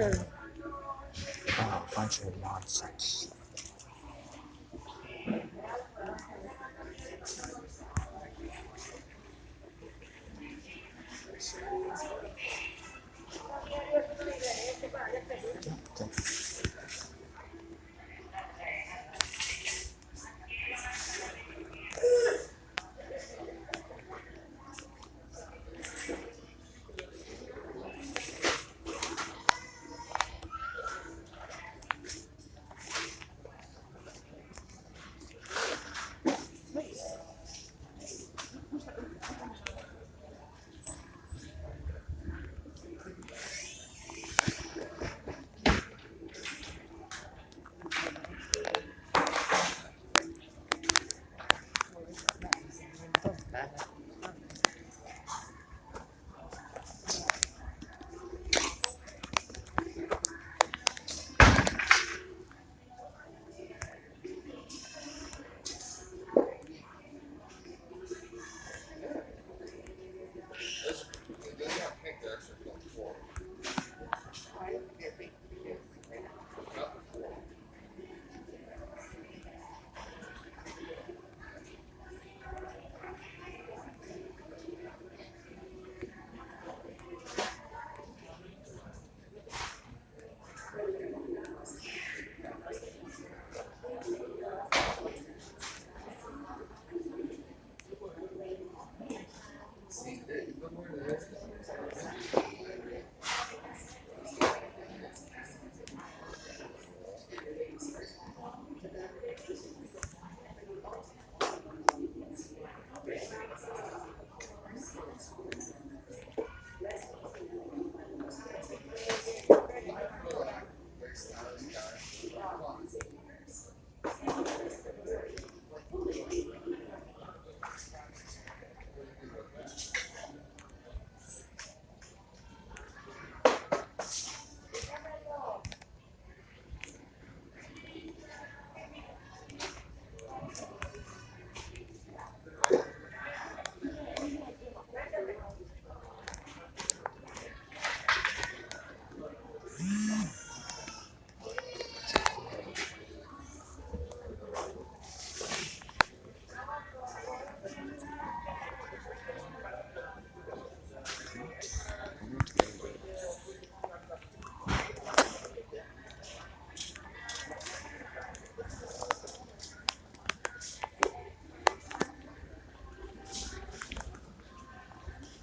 Oh, a bunch of nonsense.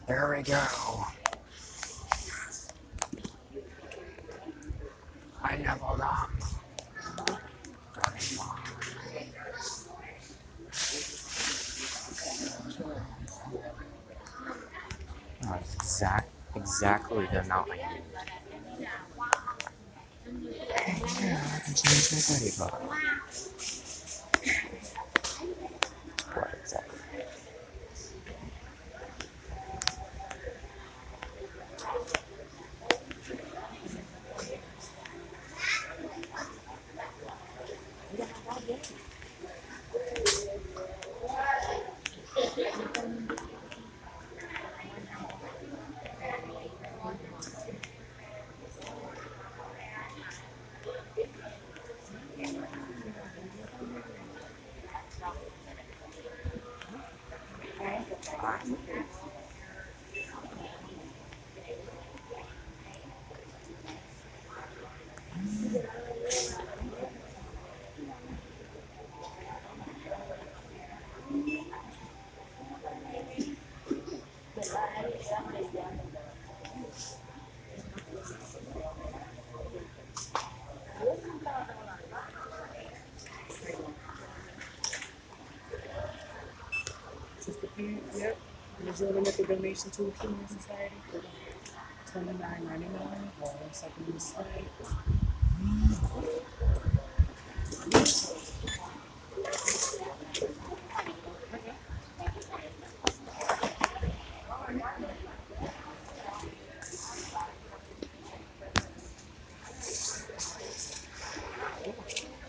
There we go. I leveled up. Oh, exactly the amount I need. Yeah, I can change my buddy book. What exactly? Just the parent, yep. Did you want to make a donation to the Human Society for $29.99 or something in the site?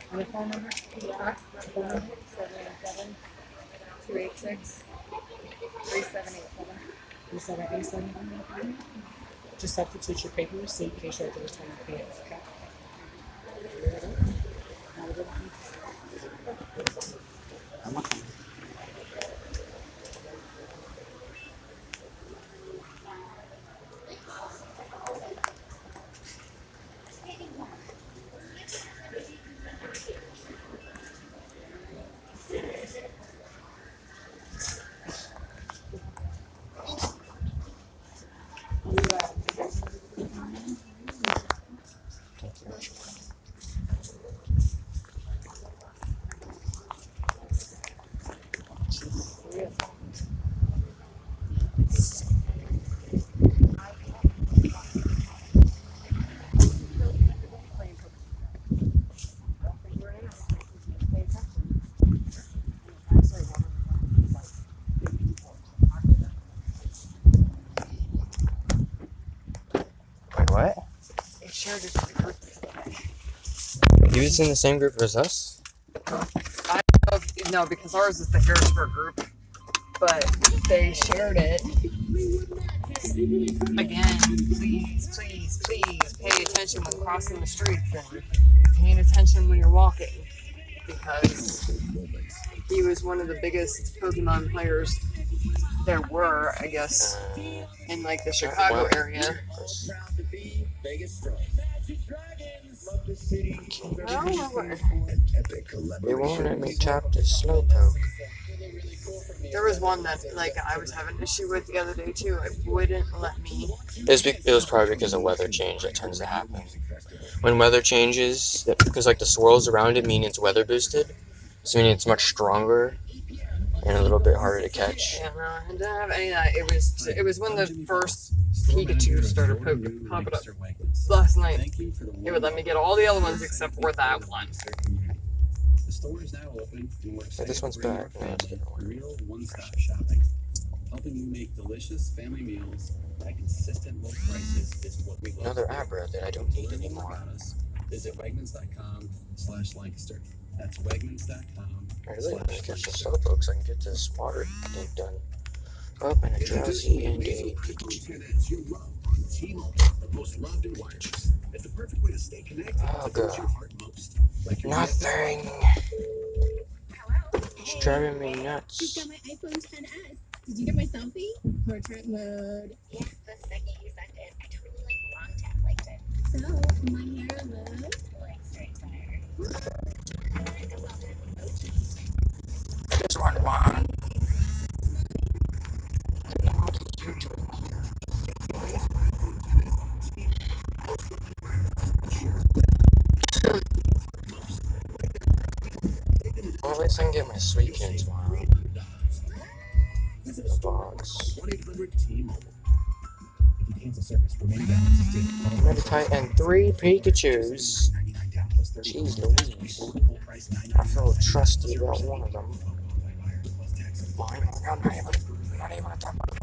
And the phone number? Phone number? 717-286-3787. 3787. Just substitute your paper receipt in case you have to return the pay. Okay. Have a good one. Wait, what? They shared it to the group. He was in the same group as us? No, because ours is the Harrisburg group, but they shared it. Again, please, please, please pay attention when crossing the streets and paying attention when you're walking, because he was one of the biggest Pokemon players there were, I guess, in like the Chicago area. It won't let me tap the Slowpoke. There was one that like I was having an issue with the other day too. It wouldn't let me. It was probably because of weather change that tends to happen. When weather changes, because like the swirls around it mean it's weather boosted, so meaning it's much stronger and a little bit harder to catch. Yeah, no, I didn't have any of that. It was when the first Pikachu started popping up last night. It would let me get all the other ones except for that one. The store is now open and we're excited This one's to bring back. our No, it's family different. real one-stop shopping. Helping you make delicious family meals at consistent low prices is what we love. Another Abra that I don't need anymore. Visit Wegmans.com/Lancaster. That's Wegmans.com. I really want to catch some Slowpoke so I can get this water thing done. Oh, and a Drowsy and a Pikachu. Oh god. Nothing. It's driving me nuts. Got my iPhone 10s. Did you get my selfie? Portrait mode. Yeah, the second you sent it, I totally long tap liked it. So, my hair looks like straight fire. This one won. Well, at least I can get my sweet kid tomorrow. The box. Meditite and 3 Pikachus. Jeez Louise. I feel trusty about one of them. I'm not even gonna talk about it.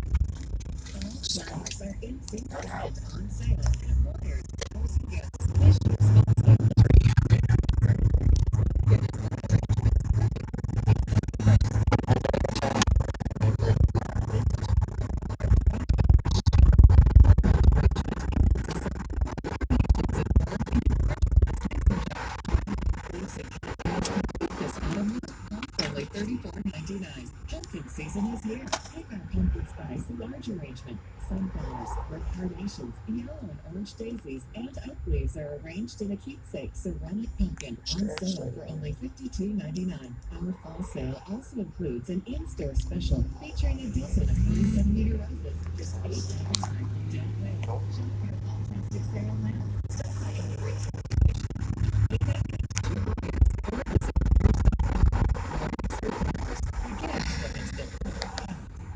Only $34.99. Pumpkin season is here. Pick our pumpkin spice large arrangement. Sunflowers, red carnations, yellow and orange daisies, and oak leaves are arranged in a keepsake ceramic pumpkin on sale for only $52.99. Our fall sale also includes an in-store special featuring a dozen of 40-centimeter roses for just $8.99. Don't wait. Shop your all-plastic sale now.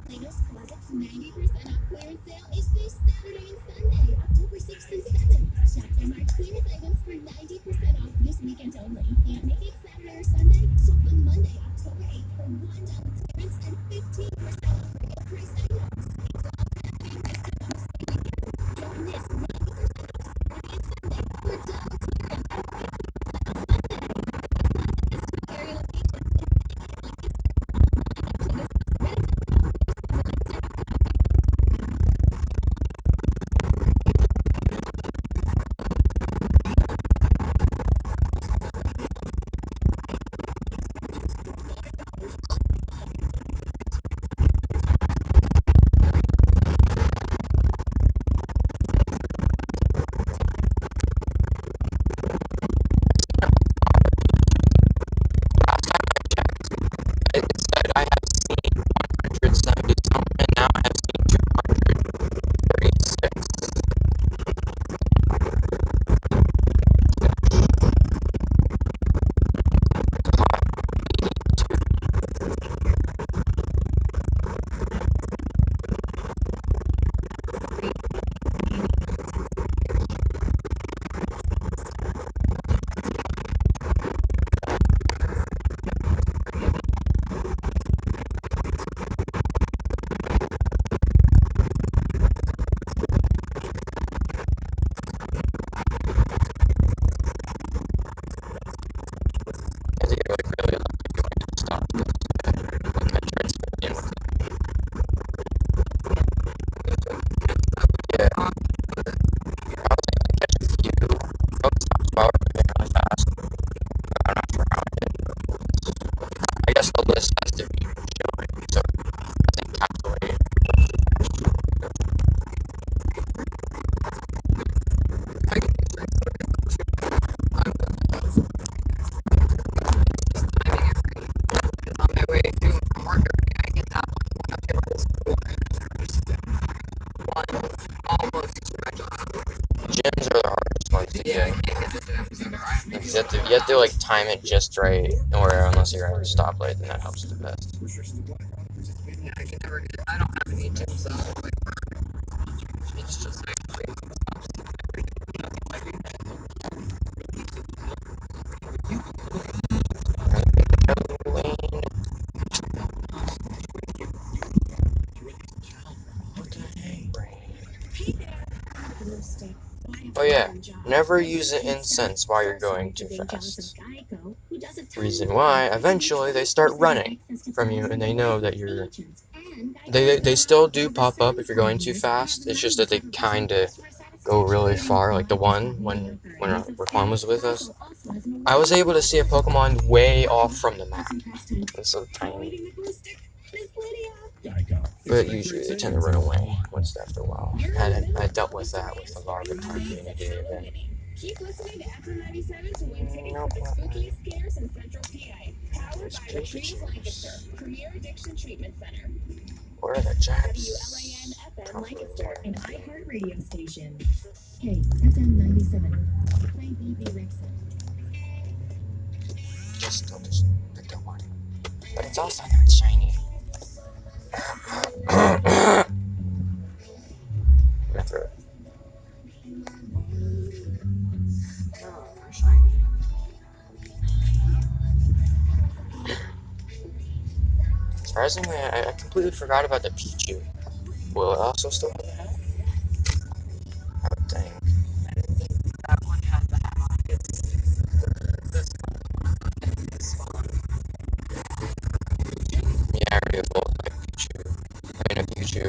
Plato's Closet's 90% off clearance sale is this Saturday and Sunday, October 6th and 7th. Shop them our clearance items for 90% off this weekend only. Can't make it Saturday or Sunday? Shop on Monday, October 8th for $1 clearance and 15% off regular price items. It's all happening this Saturday. Don't miss 90% off Saturday and Sunday. You have to like time it just right, or unless you're at a stoplight, then that helps the best. Yeah, I can never get. I don't have any gyms though. Like, it's just actually. Oh yeah, never use the incense while you're going too fast. Reason why, eventually they start running from you and they know that you're... They still do pop up if you're going too fast, it's just that they kinda go really far, like the one when Raquan was with us. I was able to see a Pokemon way off from the map. It's so tiny. But usually they tend to run away once after a while. I dealt with that with the larva type being a day event. Keep listening to FM 97 to win tickets to the Spooky Scares in Central PA. Powered by the Trees Lancaster, Premier Addiction Treatment Center. Where are the jacks? WLAN FM Lancaster, an iHeartRadio station. Hey, FM 97. Play BB Rexon. Just pick up one. But it's also not shiny. I'm gonna throw it. Oh, they're shiny. Surprisingly, I completely forgot about the Pichu. Will it also still have a hat? I would think. That one had the hat on. It's this one. Yeah, I already evolved my Pichu. I mean, a Pichu.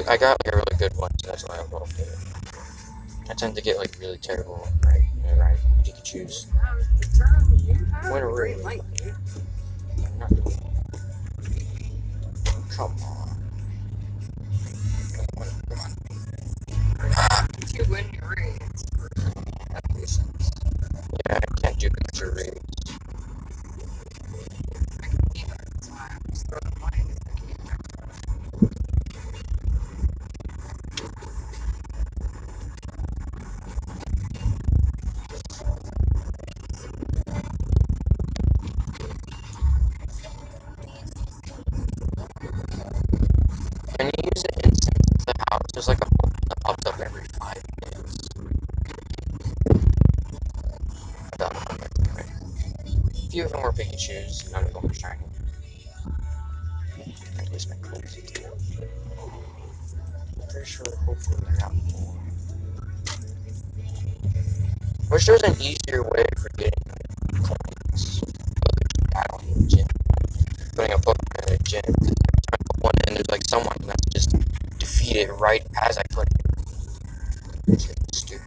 I got like a really good one, so that's why I evolved it. I tend to get like really terrible, right Pikachus. The term you have What a great ring. light, dude. I'm not doing it. Come on. Come on. To win your raids for evolutions. Yeah, I can't do extra raids. I can see that. That's why I was throwing mine. When you use it inside the house, there's like a Pokemon that pops up every 5 minutes. I don't know, that's right. A few of them were Pikachus, none of them were shiny. At least my clothes too. I'm pretty sure hopefully they're out more. Wish there was an easier way for getting coins. Battling in the gym. Putting a Pokemon in a gym. Every time I put one in, there's like someone that's just defeated right as I put it. It's stupid.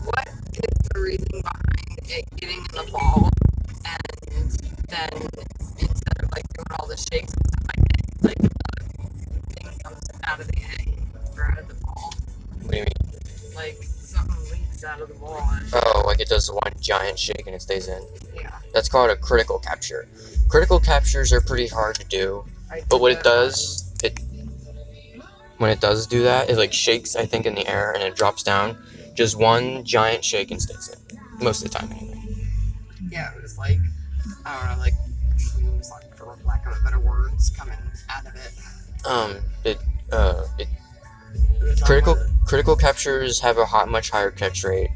What is the reason behind it getting in the ball and then instead of like doing all the shakes and stuff like that, it's like the thing comes out of the egg or out of the ball? What do you mean? Like something leaks out of the ball. And, Oh, like it does one giant shake and it stays in. yeah. That's called a critical capture. Critical captures are pretty hard to do, but what it does, when it does do that, it like shakes, I think, in the air and it drops down. Just one giant shake and stays in. Most of the time, anyway. Yeah, it was like, I don't know, like fumes, like, for lack of a better words, coming out of it. It It was on critical one- critical captures have a much higher catch rate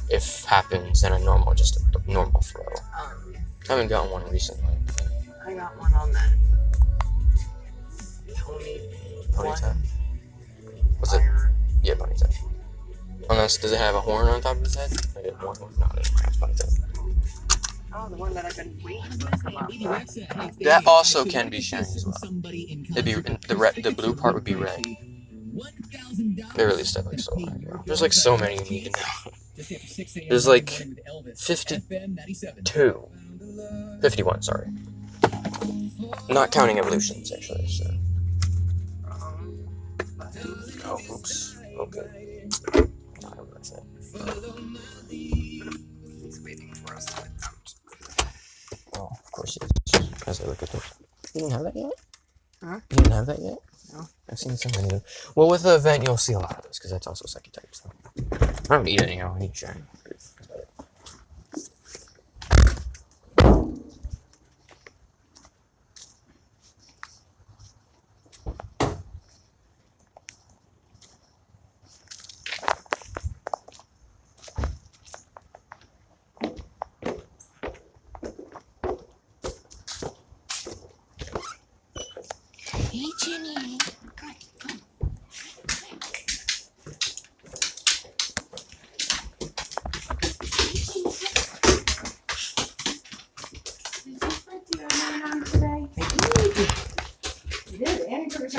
if happens than a normal throw. I haven't gotten one recently. I got one on that Pony Ponyta? Was it? fire. Yeah, Ponyta. Unless, does it have a horn on top of his head? Like a horn? No, it doesn't have Ponyta. Oh, the one that I've been waiting for to come out. That also can be shiny as well. It'd be the blue part would be red. They released that like so long ago. There's like so many you need to know. There's like 52. 51, sorry. Not counting evolutions, actually, so. Oh, oops. Okay. Not worth it. He's waiting for us to get out. Oh, of course he is. As I look at this. You didn't have that yet? Huh? You didn't have that yet? No. I've seen so many of them. Well, with the event, you'll see a lot of those, because that's also psychic type stuff. I don't need any, I need shiny.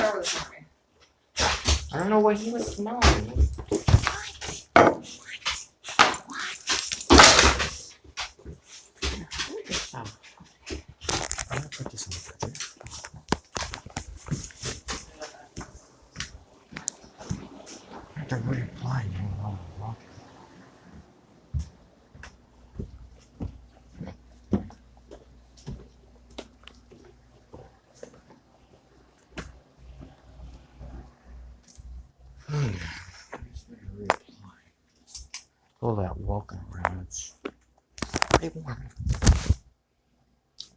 shower this morning. I don't know what he was smelling. I'm gonna put this in the fridge. I have to reapply now. All that walking around, it's pretty warm.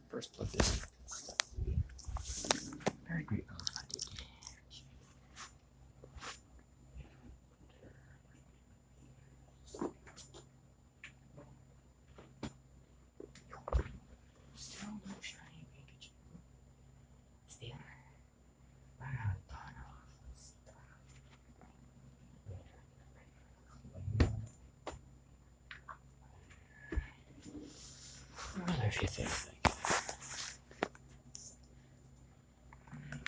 First plug this in. Very great. Still no shiny Pikachu. Still. Run out of time. What other few things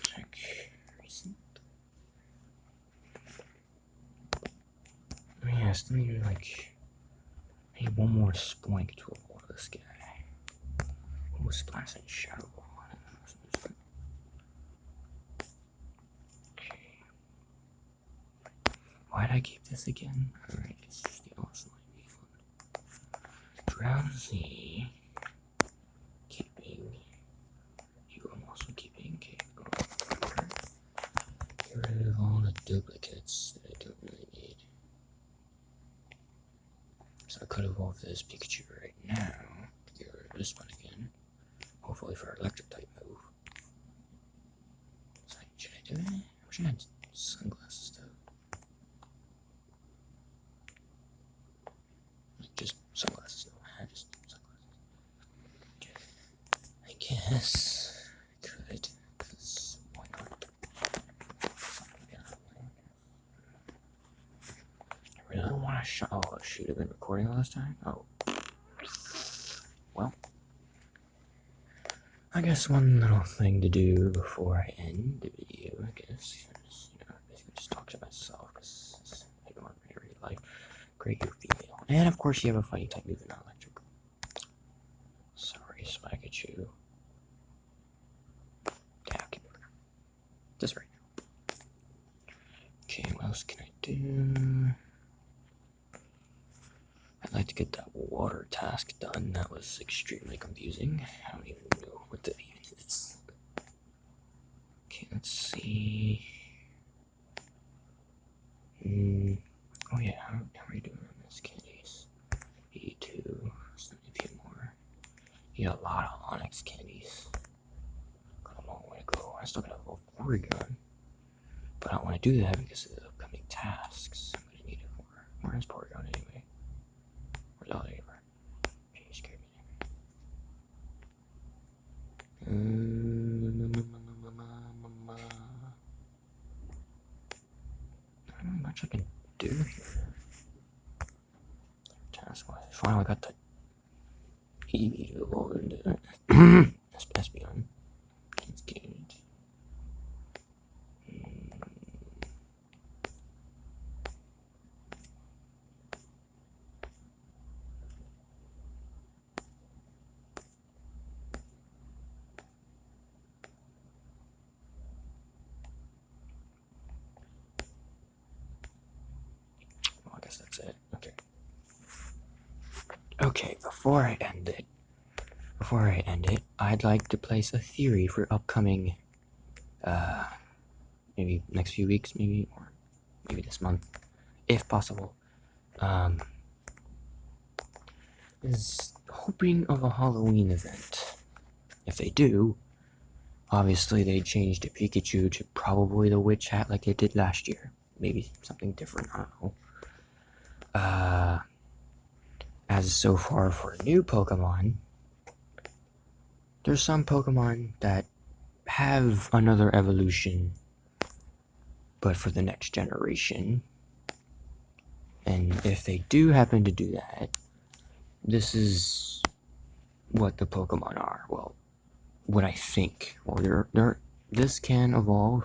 check recent. Oh yeah, I still need like maybe one more spoink to evolve this guy. Who was splashing shadow ball? Okay. Why'd I keep this again? Alright, it's just the awesome idea. Drowsy. Keeping. You I'm also keeping cake. Get rid of all the duplicates that I don't really need. So I could evolve this Pikachu right now to get rid of this one again. Hopefully for our electric type move. So should I do it? I wish I had sunglasses though. Just sunglasses though. Just sunglasses. I guess I could, because why not? I really want to show. Oh shoot, I've been recording all this time? Oh. Well. I guess one little thing to do before I end the video, I guess, is, basically just talk to myself, because I don't really like great you're female. And of course you have a fighting type move, not electric. Sorry, Pikachu. Yeah, okay. Just right now. Okay, what else can I do? I'd like to get that water task done. That was extremely confusing. I don't even know what that even is. Okay, let's see. Oh yeah, how are you doing on this candies? 82. Still need a few more. Need a lot of Onyx candies. Got a long way to go. I still gotta evolve Porygon. But I don't want to do that because of the upcoming tasks I'm gonna need it for. Where is Porygon anyway? Where's Oliver? Okay, you scared me there. Not much I can do here. Task wise. Finally got the Eevee to evolve into it. That's Espeon. It's good. Well, I guess that's it. Okay. Okay, before I end it, I'd like to place a theory for upcoming, maybe next few weeks, maybe, or maybe this month, if possible. Is hoping of a Halloween event. If they do, obviously they change the Pikachu to probably the witch hat like they did last year. Maybe something different, I don't know. As so far for new Pokemon, there's some Pokemon that have another evolution, but for the next generation. And if they do happen to do that, this is what the Pokemon are. Well, what I think. Well, this can evolve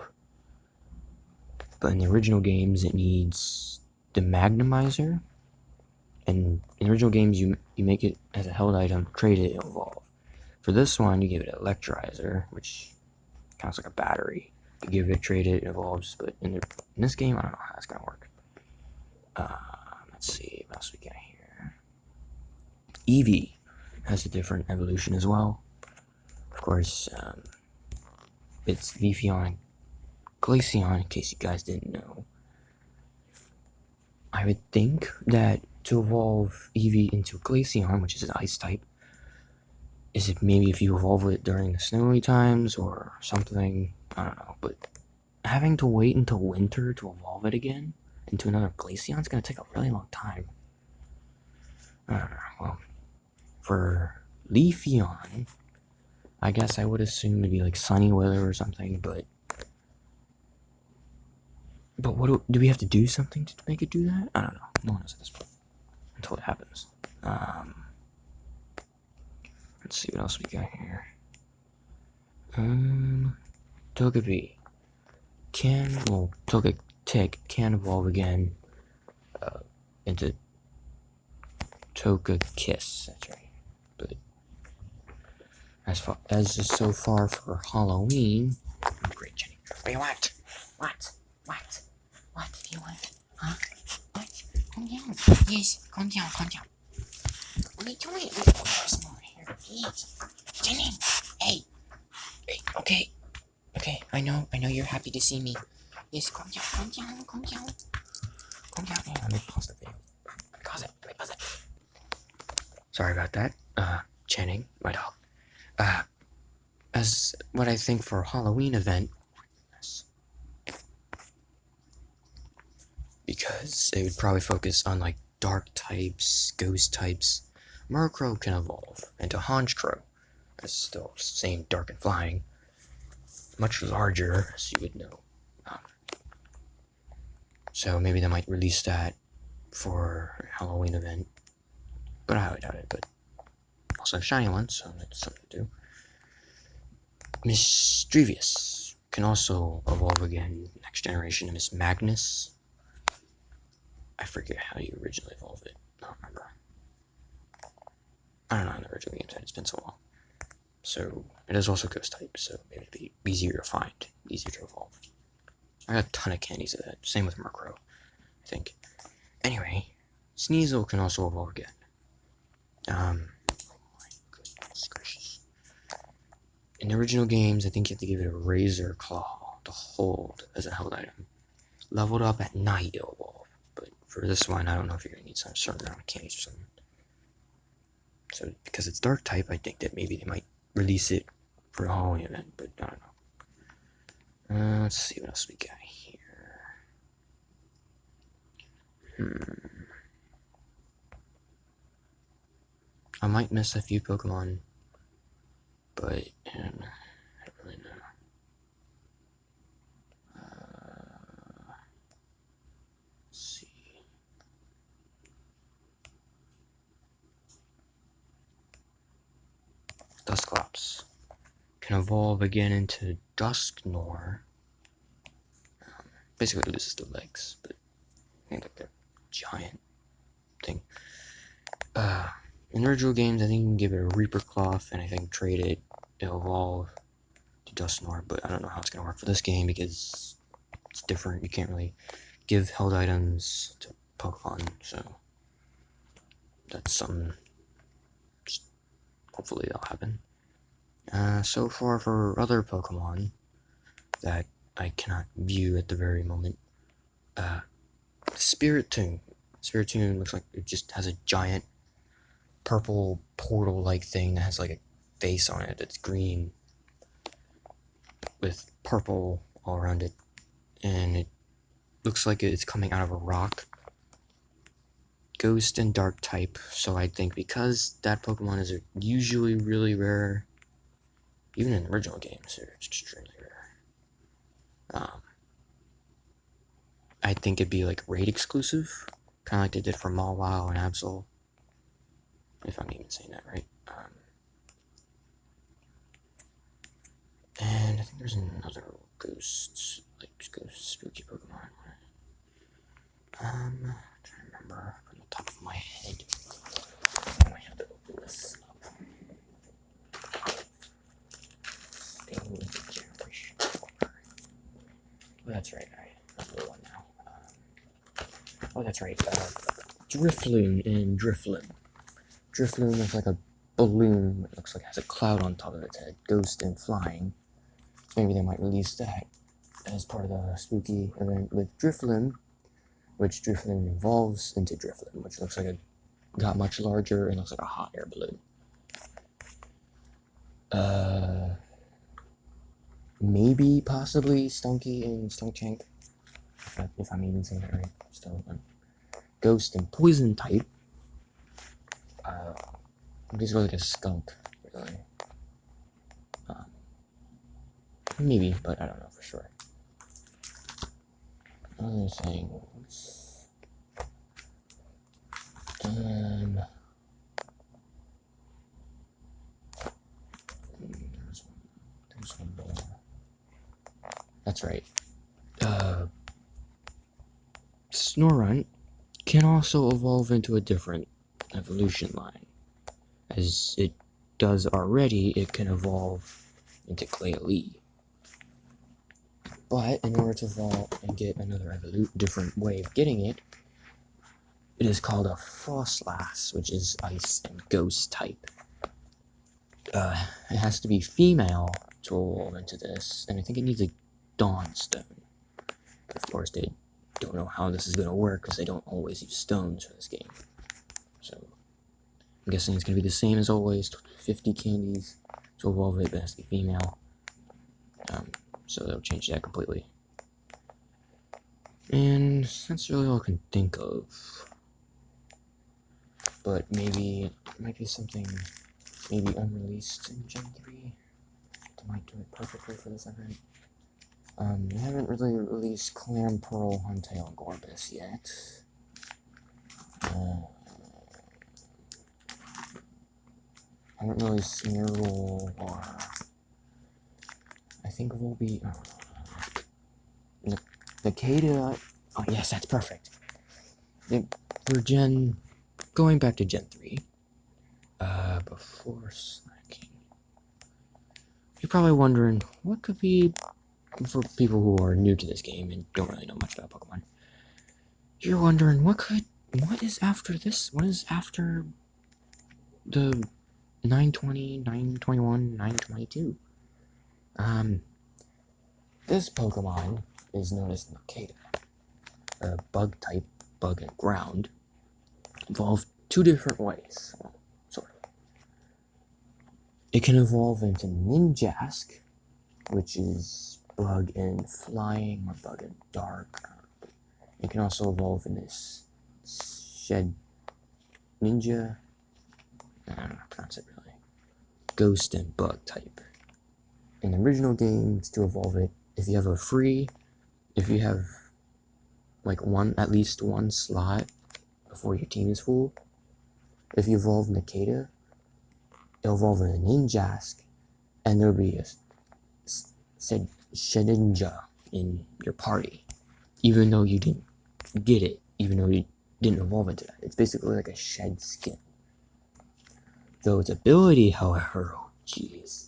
But in the original games, it needs the Magnemizer. And in the original games, you make it as a held item, trade it, it'll evolve. For this one, you give it an Electrizer, which counts like a battery. You give it, trade it, it evolves. But in this game, I don't know how that's gonna work. Let's see what else we got here. Eevee has a different evolution as well. Of course, it's Leafeon, Glaceon, in case you guys didn't know. I would think that to evolve Eevee into Glaceon, which is an ice type, is it maybe if you evolve it during the snowy times or something? I don't know, but having to wait until winter to evolve it again into another Glaceon is going to take a really long time. I don't know. Well, for Leafeon, I guess I would assume it'd be like sunny weather or something, but what do we have to do something to make it do that? I don't know. No one knows at this point until it happens. Let's see what else we got here. Togepi Togetic can evolve again into Togekiss. That's right. But as so far for Halloween, great, Jenny. Wait, what? What do you want? Huh? What? Calm down. Yes, calm down. What are you doing? There's more here. Please. Jenny! Hey, okay. I know you're happy to see me. Yes, calm down. Hey, let me pause the video. Let me pause it. Sorry about that. Channing, my dog. As what I think for a Halloween event, because it would probably focus on like dark types, ghost types. Murkrow can evolve into Honchkrow. It's still same dark and flying. Much larger, as you would know. So maybe they might release that for a Halloween event. But I highly doubt it. But also shiny ones, so that's something to do. Mischievous can also evolve again. Next generation, Miss Magnus. I forget how you originally evolved it. I don't remember. I don't know in the original games, it's been so long. So it is also ghost type, so maybe it'd be easier to find, easier to evolve. I got a ton of candies of that. Same with Murkrow, I think. Anyway, Sneasel can also evolve again. Oh my goodness gracious. In the original games, I think you have to give it a Razor Claw to hold as a held item. Leveled up at night, it'll evolve. But for this one, I don't know if you're going to need some certain amount of candies or something. So, because it's dark type, I think that maybe they might release it for a Halloween event, but I don't know. Let's see what else we got here. I might miss a few Pokemon, but I don't really know. Let's see. Dusclops can evolve again into Dusknoir. Basically, this is the legs, but I think like a giant thing. In original games, I think you can give it a Reaper Cloth, and I think trade it, it'll evolve to Dusknoir, but I don't know how it's going to work for this game because it's different. You can't really give held items to Pokemon, so that's something. Hopefully that'll happen. So far for other Pokemon that I cannot view at the very moment, Spiritomb. Spiritomb looks like it just has a giant purple portal-like thing that has like a face on it that's green with purple all around it, and it looks like it's coming out of a rock. Ghost and dark type, so I think because that Pokemon is usually really rare, even in the original games, they're extremely rare. I think it'd be like raid exclusive, kind of like they did for Mawile and Absol, if I'm even saying that right. And I think there's another ghosts, like ghost spooky Pokemon. Trying to remember from the top of my head. I might have to open this up. Staying with the generation. Oh, that's right. I have one now. Oh, that's right. Drifloon and Drifloon. Drifloon is like a balloon that looks like it has a cloud on top of its head. Ghost and flying. Maybe they might release that as part of the spooky event with Drifloon, which Drifloon evolves into Drifloon, which looks like it got much larger and looks like a hot air balloon. Maybe, possibly, Stunky and Stuntank, if I'm even saying that right. Still, Ghost and Poison type. Basically like a skunk, really. Maybe, but I don't know for sure. Other things. There's one more. That's right. Snorunt can also evolve into a different evolution line. As it does already, it can evolve into Clay. But in order to evolve and get another different way of getting it, it is called a Frostlass, which is ice and ghost type. It has to be female to evolve into this, and I think it needs a Dawnstone. Of course, they don't know how this is going to work because they don't always use stones for this game. So, I'm guessing it's going to be the same as always, 50 candies to evolve it, but it has to be female. So they'll change that completely. And that's really all I can think of. But maybe it might be something maybe unreleased in Gen 3 that might do it perfectly for this event. They haven't really released Clam, Pearl, Huntail, and Gorbis yet. I haven't really Smeargle or I think we'll be Nikita. Oh yes, that's perfect. For going back to Gen 3, before Slacking, you're probably wondering what could be, for people who are new to this game and don't really know much about Pokemon, you're wondering what is after this? What is after the 920, 921, 922? This Pokemon is known as Nikita, a bug type, bug and ground, evolved two different ways, sort of. It can evolve into Ninjask, which is bug and flying or bug and dark. It can also evolve in this Shed Ninja, I don't know how to pronounce it really, ghost and bug type. In the original games, to evolve it, if you have like at least one slot before your team is full, if you evolve Nikita, it'll evolve in a Ninjask, and there'll be a Shedinja in your party, even though you didn't get it, even though you didn't evolve into that. It's basically like a shed skin. Though its ability, however, oh jeez.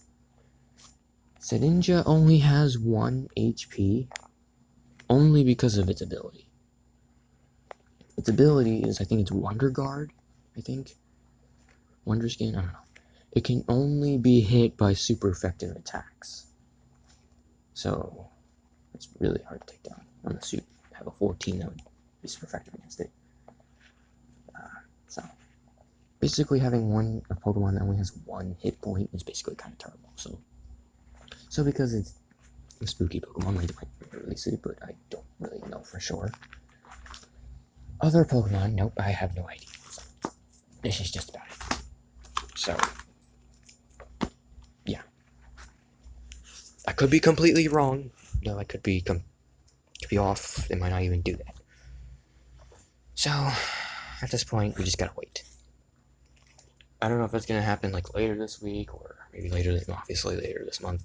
Shedinja only has 1 HP, only because of its ability. Its ability is, I think it's Wonder Guard, Wonder Skin, I don't know. It can only be hit by super effective attacks. So, it's really hard to take down. Unless you have a 14 that would be super effective against it. So, basically having a Pokemon that only has 1 hit point is basically kind of terrible. So because it's a spooky Pokemon, they might release it, but I don't really know for sure. Other Pokemon, nope, I have no idea. This is just about it. So, yeah. I could be completely wrong. No, I could be off. It might not even do that. So, at this point, we just gotta wait. I don't know if it's gonna happen like later this week or maybe obviously later this month.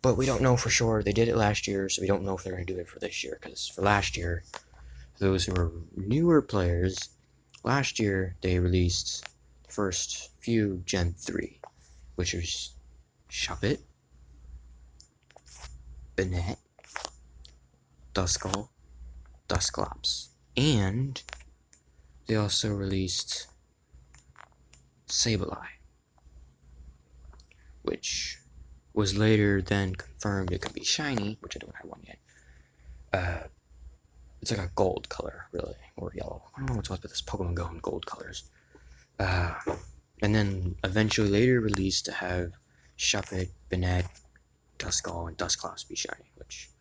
But we don't know for sure. They did it last year, so we don't know if they're going to do it for this year. Because for last year, those who are newer players, last year they released the first few Gen 3, which was Shuppet, Banette, Duskull, Dusclops, and they also released Sableye, which was later then confirmed it could be shiny, which I don't have one yet. It's like a gold color, really, or yellow. I don't know what's up with this Pokemon Go in gold colors. And then eventually later released to have Shuppet, Banette, Duskull, and Dusclops be shiny, which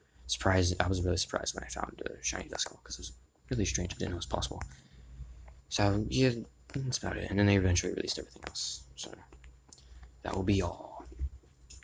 I was really surprised when I found a shiny Duskull, because it was really strange. I didn't know it was possible. So, yeah, that's about it. And then they eventually released everything else. So, that will be all.